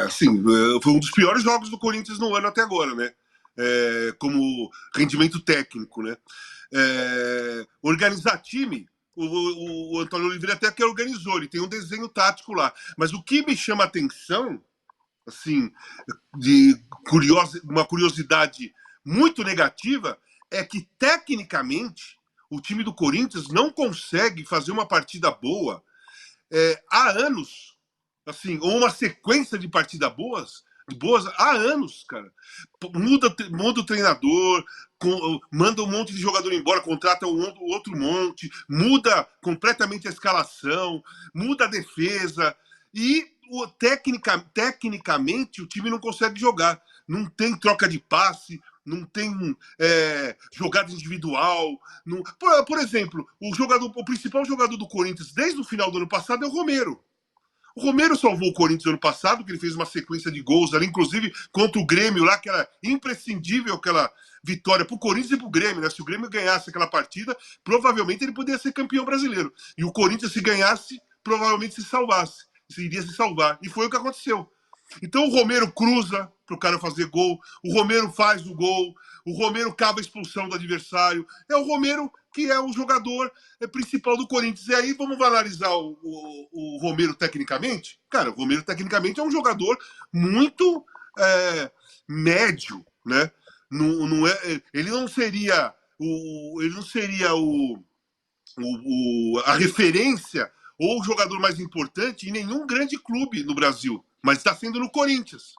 assim, foi um dos piores jogos do Corinthians no ano até agora, né? Como rendimento técnico, né? Organizar time, o Antônio Oliveira até que organizou, ele tem um desenho tático lá. Mas o que me chama a atenção, assim, uma curiosidade muito negativa, é que, tecnicamente, o time do Corinthians não consegue fazer uma partida boa há anos, assim, ou uma sequência de partidas boas há anos, cara. Muda o treinador, manda um monte de jogador embora, contrata outro monte, muda completamente a escalação, muda a defesa e tecnicamente o time não consegue jogar. Não tem troca de passe, não tem jogada individual. Não... Por exemplo, o principal jogador do Corinthians desde o final do ano passado é o Romero. O Romero salvou o Corinthians ano passado, que ele fez uma sequência de gols ali, inclusive contra o Grêmio lá, que era imprescindível aquela vitória para o Corinthians e para o Grêmio, né? Se o Grêmio ganhasse aquela partida, provavelmente ele poderia ser campeão brasileiro. E o Corinthians, se ganhasse, provavelmente iria se salvar. E foi o que aconteceu. Então o Romero cruza para o cara fazer gol, o Romero faz o gol, o Romero cava a expulsão do adversário. É o Romero que é o jogador principal do Corinthians. E aí vamos analisar o Romero tecnicamente? Cara, o Romero tecnicamente é um jogador muito médio, né? Ele não seria a referência ou o jogador mais importante em nenhum grande clube no Brasil, mas está sendo no Corinthians.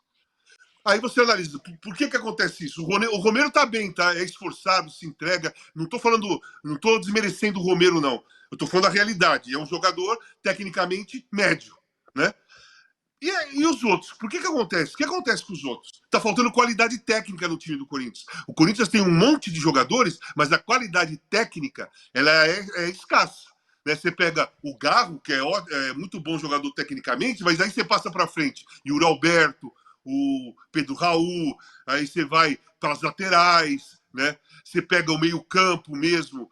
Aí você analisa, por que acontece isso? O Romero tá bem, tá? É esforçado, se entrega. Não tô desmerecendo o Romero, não. Eu tô falando da realidade. É um jogador tecnicamente médio, né? E os outros? Por que acontece? O que acontece com os outros? Tá faltando qualidade técnica no time do Corinthians. O Corinthians tem um monte de jogadores, mas a qualidade técnica ela é escassa. Né? Você pega o Garro, que é muito bom jogador tecnicamente, mas aí você passa para frente. E o Alberto, o Pedro Raul, aí você vai para as laterais, né? Você pega o meio-campo mesmo,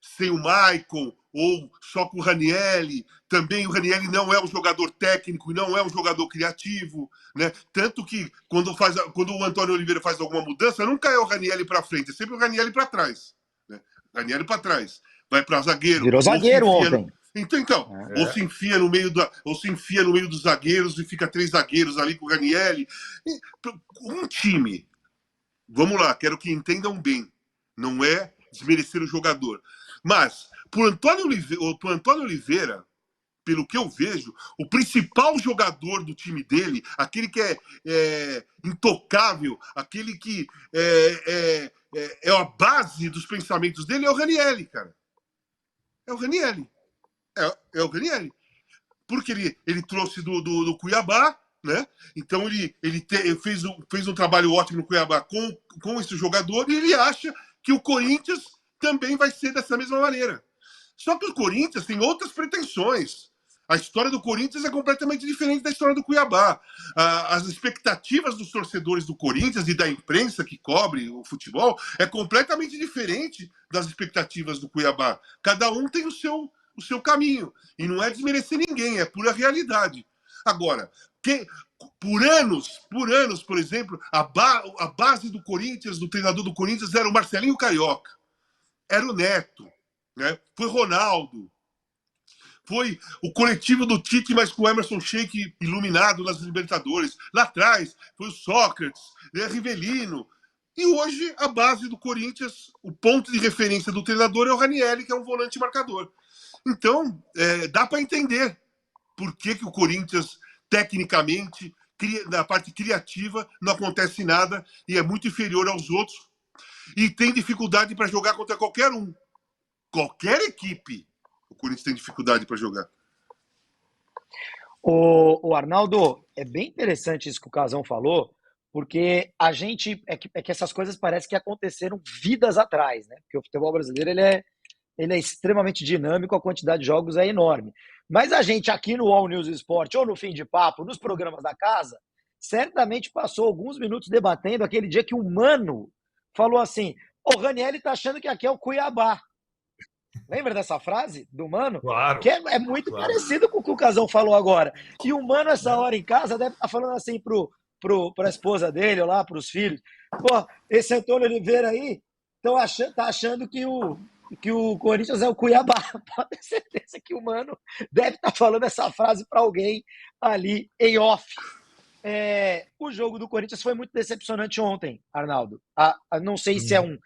sem o Maicon, ou só com o Ranielli. Também o Ranielli não é um jogador técnico e não é um jogador criativo, né? Tanto que quando o Antônio Oliveira faz alguma mudança, nunca é o Ranielli para frente, é sempre o Ranielli para trás. Né? Ranielli para trás. Vai para zagueiro. Virou zagueiro ontem. Então, ou se enfia no meio dos zagueiros e fica 3 zagueiros ali com o Ranielli. Um time, vamos lá, quero que entendam bem, não é desmerecer o jogador, mas pro Antônio Oliveira, pelo que eu vejo, o principal jogador do time dele, aquele que é intocável, aquele que é a base dos pensamentos dele, é o Ranielli, cara. É o Ranielli. É o Ranieri. Porque ele trouxe do Cuiabá, né? Então ele fez um trabalho ótimo no Cuiabá com esse jogador e ele acha que o Corinthians também vai ser dessa mesma maneira. Só que o Corinthians tem outras pretensões. A história do Corinthians é completamente diferente da história do Cuiabá. As expectativas dos torcedores do Corinthians e da imprensa que cobre o futebol é completamente diferente das expectativas do Cuiabá. Cada um tem o seu caminho. E não é desmerecer ninguém, é pura realidade. Agora, por anos, por exemplo, a base do Corinthians, do treinador do Corinthians, era o Marcelinho Carioca. Era o Neto. Né? Foi Ronaldo. Foi o coletivo do Tite, mas com o Emerson Sheik iluminado nas Libertadores. Lá atrás foi o Sócrates, Rivelino. E hoje a base do Corinthians, o ponto de referência do treinador é o Ranielli, que é um volante marcador. Então, dá para entender por que o Corinthians, tecnicamente, na parte criativa, não acontece nada e é muito inferior aos outros. E tem dificuldade para jogar contra qualquer um. Qualquer equipe, o Corinthians tem dificuldade para jogar. O Arnaldo, é bem interessante isso que o Casão falou, porque a gente, é que essas coisas parecem que aconteceram vidas atrás, né? Porque o futebol brasileiro, ele é extremamente dinâmico, a quantidade de jogos é enorme. Mas a gente aqui no All News Esporte, ou no Fim de Papo, nos programas da casa, certamente passou alguns minutos debatendo aquele dia que o Mano falou assim, o Ranielli tá achando que aqui é o Cuiabá. Lembra dessa frase do Mano? Claro, Que é muito claro. parecido com o que o Casão falou agora. E o Mano, essa hora em casa, deve estar falando assim pra esposa dele, ou lá, pros filhos. Pô, esse Antônio Oliveira aí tá achando que o Corinthians é o Cuiabá. Pode ter certeza que o Mano deve estar falando essa frase para alguém ali em off. O jogo do Corinthians foi muito decepcionante ontem, Arnaldo. Não sei se é um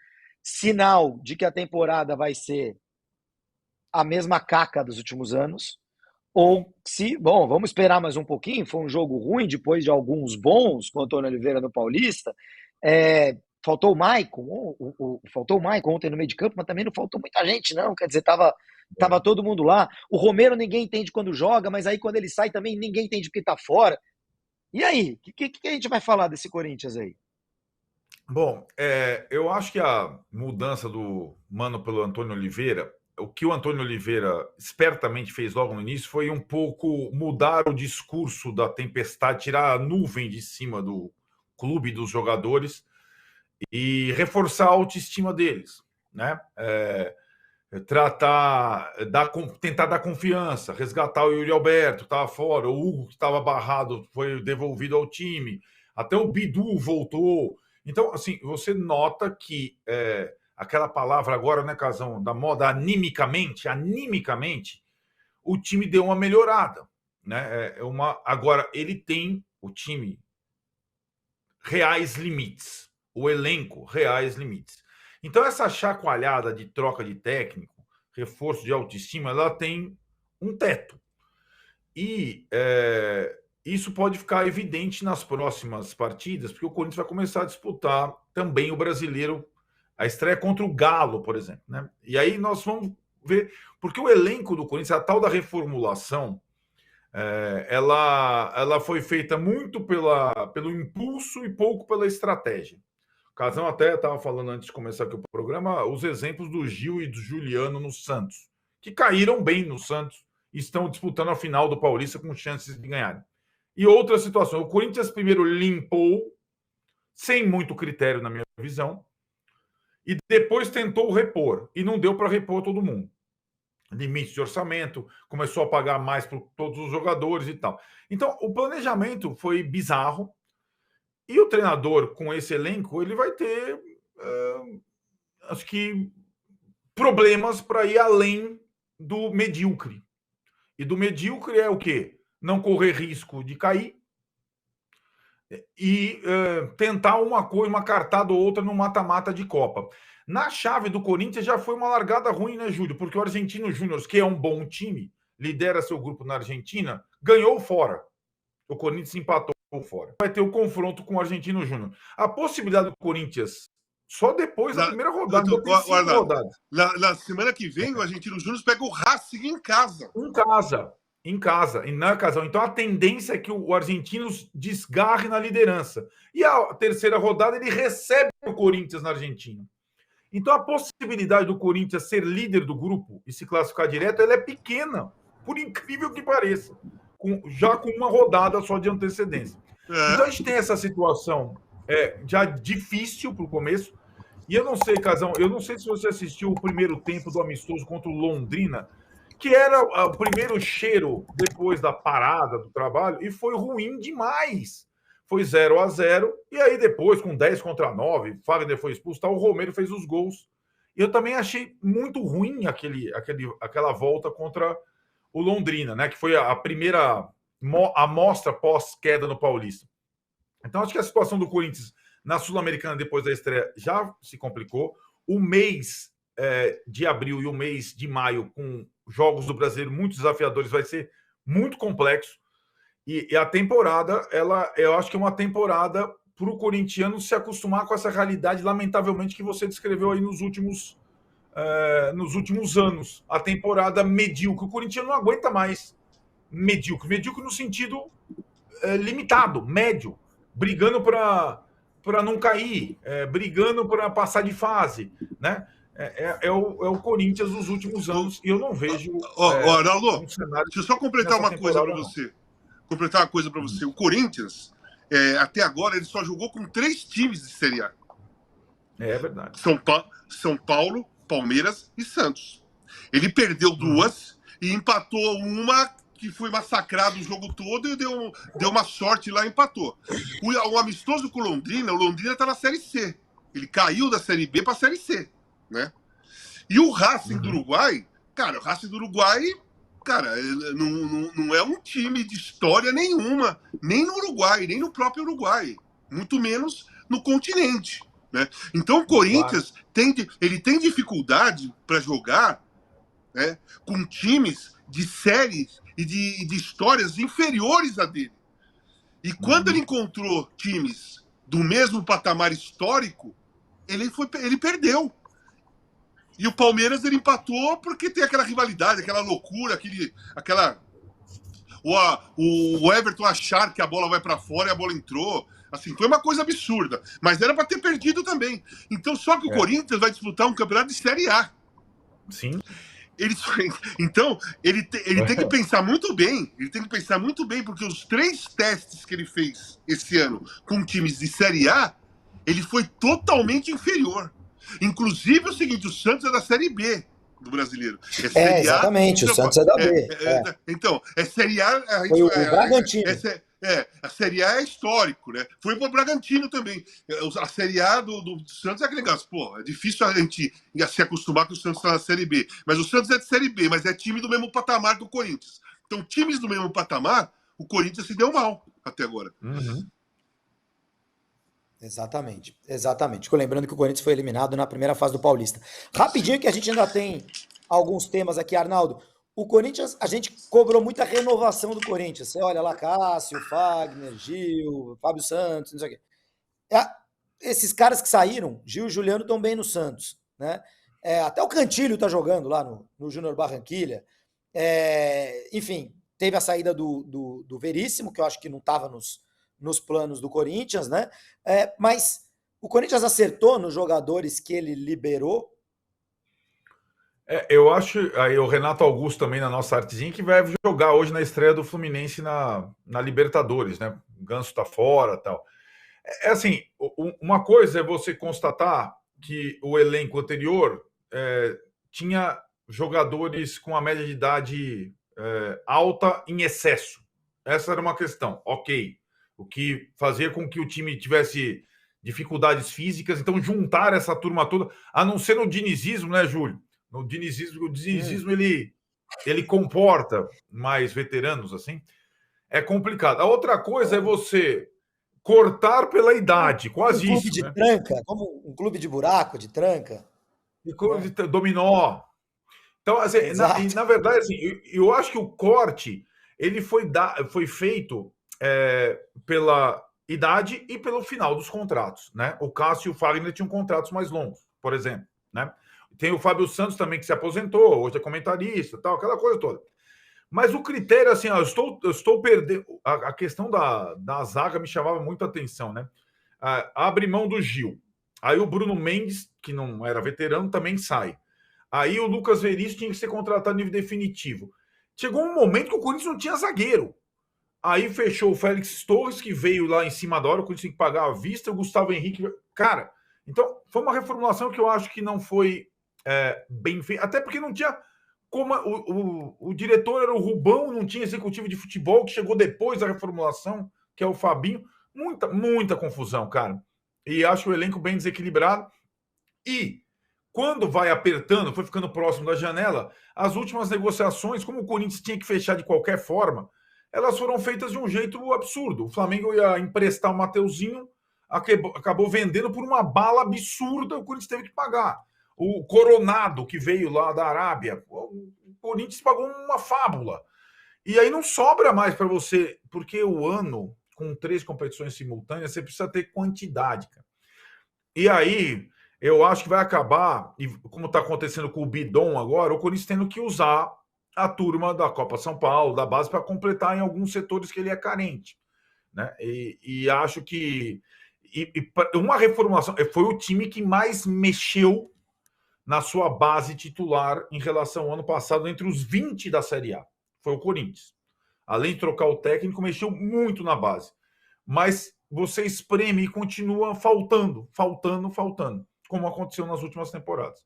sinal de que a temporada vai ser a mesma caca dos últimos anos, ou se, bom, vamos esperar mais um pouquinho, foi um jogo ruim depois de alguns bons com o Antônio Oliveira no Paulista. Faltou o Maicon, faltou o Maicon ontem no meio de campo, mas também não faltou muita gente, não. Quer dizer, tava todo mundo lá. O Romero ninguém entende quando joga, mas aí quando ele sai também ninguém entende porque tá fora. E aí, o que a gente vai falar desse Corinthians aí? Bom, eu acho que a mudança do Mano pelo Antônio Oliveira, o que o Antônio Oliveira espertamente fez logo no início foi um pouco mudar o discurso da tempestade, tirar a nuvem de cima do clube, dos jogadores e reforçar a autoestima deles, né? Tentar dar confiança, resgatar o Yuri Alberto, que estava fora, o Hugo, que estava barrado, foi devolvido ao time, até o Bidu voltou. Então, assim, você nota que aquela palavra agora, né, Casão, da moda, animicamente, o time deu uma melhorada, né? Agora, ele tem, o time, reais limites, o elenco, reais limites. Então, essa chacoalhada de troca de técnico, reforço de autoestima, ela tem um teto. E isso pode ficar evidente nas próximas partidas, porque o Corinthians vai começar a disputar também o brasileiro, a estreia contra o Galo, por exemplo, né? E aí nós vamos ver, porque o elenco do Corinthians, a tal da reformulação, ela foi feita muito pelo impulso e pouco pela estratégia. O Casão até estava falando antes de começar aqui o programa, os exemplos do Gil e do Juliano no Santos, que caíram bem no Santos e estão disputando a final do Paulista com chances de ganharem. E outra situação, o Corinthians primeiro limpou, sem muito critério na minha visão, e depois tentou repor, e não deu para repor todo mundo. Limite de orçamento, começou a pagar mais para todos os jogadores e tal. Então, o planejamento foi bizarro, e o treinador, com esse elenco, ele vai ter, acho que, problemas para ir além do medíocre. E do medíocre é o quê? Não correr risco de cair e tentar uma coisa, uma cartada ou outra no mata-mata de Copa. Na chave do Corinthians já foi uma largada ruim, né, Júlio? Porque o Argentino Júnior, que é um bom time, lidera seu grupo na Argentina, ganhou fora. O Corinthians empatou fora. Vai ter o confronto com o Argentino Júnior. A possibilidade do Corinthians, só depois da primeira rodada, na semana que vem, o Argentino Júnior pega o Racing em casa. Em casa, e na casa. Então a tendência é que o Argentinos desgarre na liderança. E a terceira rodada ele recebe o Corinthians na Argentina. Então a possibilidade do Corinthians ser líder do grupo e se classificar direto, ela é pequena, por incrível que pareça, já com uma rodada só de antecedência. Então a gente tem essa situação já difícil para o começo. E eu não sei, Casão, eu não sei se você assistiu o primeiro tempo do amistoso contra o Londrina, que era o primeiro cheiro depois da parada do trabalho, e foi ruim demais. Foi 0-0, e aí depois, com 10-9, Fagner foi expulso, o Romero fez os gols. E eu também achei muito ruim aquela volta contra o Londrina, né? Que foi a primeira amostra pós-queda no Paulista. Então, acho que a situação do Corinthians na Sul-Americana, depois da estreia, já se complicou. O mês de abril e o mês de maio, com jogos do Brasileiro muito desafiadores, vai ser muito complexo. E a temporada, eu acho que é uma temporada para o corintiano se acostumar com essa realidade, lamentavelmente, que você descreveu aí nos últimos anos. A temporada medíocre. O corintiano não aguenta mais medíocre. Medíocre no sentido limitado, médio. Brigando para não cair, brigando para passar de fase, né? É o Corinthians dos últimos anos, e eu não vejo Arnaldo, deixa eu só completar uma coisa para você. O Corinthians, até agora, ele só jogou com 3 times de Série A. É verdade. São Paulo, Palmeiras e Santos. Ele perdeu 2 e empatou uma que foi massacrado o jogo todo e deu uma sorte lá e empatou. O amistoso com o Londrina tá na Série C. Ele caiu da Série B para a Série C, né? E o Racing do Uruguai, cara, o Racing do Uruguai, cara, não é um time de história nenhuma, nem no Uruguai, nem no próprio Uruguai, muito menos no continente, né? Então o Corinthians tem dificuldade para jogar, né, com times de séries e de histórias inferiores a dele. E quando ele encontrou times do mesmo patamar histórico, ele perdeu. E o Palmeiras ele empatou porque tem aquela rivalidade, aquela loucura, o Everton achar que a bola vai para fora e a bola entrou. Assim, foi uma coisa absurda. Mas era para ter perdido também. Então, só que o Corinthians vai disputar um campeonato de Série A. Sim. Então, ele tem que pensar muito bem. Ele tem que pensar muito bem, porque os 3 testes que ele fez esse ano com times de Série A, ele foi totalmente inferior. Inclusive o seguinte, o Santos é da Série B do brasileiro. Exatamente, o Santos é da B. Então, Série A... Foi o Bragantino. A Série A é histórico, né? Foi pro Bragantino também. A Série A do Santos é aquele negócio. Pô, é difícil a gente se acostumar que o Santos está na Série B. Mas o Santos é de Série B, mas é time do mesmo patamar do Corinthians. Então, times do mesmo patamar, o Corinthians se deu mal até agora. Exatamente. Lembrando que o Corinthians foi eliminado na primeira fase do Paulista. Rapidinho, que a gente ainda tem alguns temas aqui, Arnaldo. O Corinthians, a gente cobrou muita renovação do Corinthians. Você olha lá, Cássio, Fagner, Gil, Fábio Santos, não sei o quê. Esses caras que saíram, Gil e Juliano, estão bem no Santos, né? Até o Cantilho tá jogando lá no Júnior Barranquilla. Enfim, teve a saída do Veríssimo, que eu acho que não estava nos planos do Corinthians, né? Mas o Corinthians acertou nos jogadores que ele liberou? Eu acho, aí o Renato Augusto também na nossa artezinha, que vai jogar hoje na estreia do Fluminense na Libertadores, né? O Ganso tá fora e tal. Assim, uma coisa é você constatar que o elenco anterior tinha jogadores com a média de idade alta em excesso. Essa era uma questão, ok. O que fazia com que o time tivesse dificuldades físicas. Então, juntar essa turma toda, a não ser no dinizismo, né, Júlio? O dinizismo ele comporta mais veteranos, assim. É complicado. A outra coisa é você cortar pela idade, quase isso. Um clube de tranca, como um clube de buraco, de tranca. E clube de dominó. Então, assim, na verdade, assim, eu acho que o corte ele foi feito pela idade e pelo final dos contratos, né? O Cássio e o Fagner tinham contratos mais longos, por exemplo, né? Tem o Fábio Santos também, que se aposentou, hoje é comentarista, tal, aquela coisa toda. Mas o critério, assim, eu estou perdendo... A questão da zaga me chamava muito a atenção, né? Abre mão do Gil. Aí o Bruno Mendes, que não era veterano, também sai. Aí o Lucas Veríssimo tinha que ser contratado em nível definitivo. Chegou um momento que o Corinthians não tinha zagueiro. Aí fechou o Félix Torres, que veio lá em cima da hora, o Corinthians tinha que pagar à vista, o Gustavo Henrique... Cara, então foi uma reformulação que eu acho que não foi bem feita, até porque não tinha como... O diretor era o Rubão, não tinha executivo de futebol, que chegou depois da reformulação, que é o Fabinho. Muita confusão, cara. E acho o elenco bem desequilibrado. E quando vai apertando, foi ficando próximo da janela, as últimas negociações, como o Corinthians tinha que fechar de qualquer forma, elas foram feitas de um jeito absurdo. O Flamengo ia emprestar o Mateuzinho, acabou vendendo por uma bala absurda, o Corinthians teve que pagar. O Coronado, que veio lá da Arábia, o Corinthians pagou uma fábula. E aí não sobra mais para você, porque o ano, com 3 competições simultâneas, você precisa ter quantidade, cara. E aí, eu acho que vai acabar, e como está acontecendo com o Bidon agora, o Corinthians tendo que usar a turma da Copa São Paulo, da base, para completar em alguns setores que ele é carente, né? E acho que uma reformulação foi o time que mais mexeu na sua base titular em relação ao ano passado, entre os 20 da Série A. Foi o Corinthians. Além de trocar o técnico, mexeu muito na base. Mas você espreme e continua faltando, como aconteceu nas últimas temporadas.